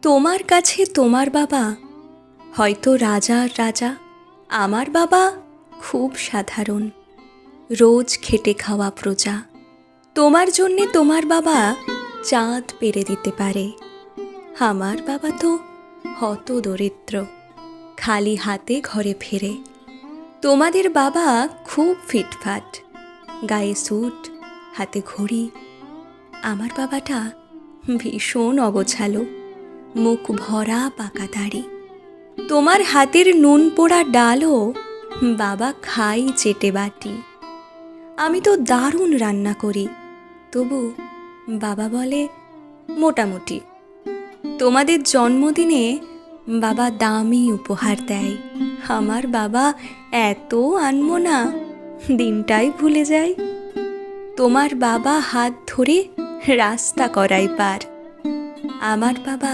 তোমার কাছে তোমার বাবা হয়তো রাজার রাজা, আমার বাবা খুব সাধারণ, রোজ খেটে খাওয়া প্রজা। তোমার জন্যে তোমার বাবা চাঁদ পেরে দিতে পারে, আমার বাবা তো হত দরিদ্র, খালি হাতে ঘরে ফেরে। তোমাদের বাবা খুব ফিটফাট, গায়ে স্যুট, হাতে ঘড়ি। আমার বাবাটা ভীষণ অগোছালো, মুখ ভরা পাকা দাড়ি। তোমার হাতের নুন পোড়া ডালও বাবা খাই চেটে বাটি। আমি তো দারুণ রান্না করি, তবু বাবা বলে মোটামুটি। তোমাদের জন্মদিনে বাবা দামি উপহার দেয়, আমার বাবা এত আনমনা, দিনটাই ভুলে যায়। তোমার বাবা হাত ধরে রাস্তা করায় পার, আমার বাবা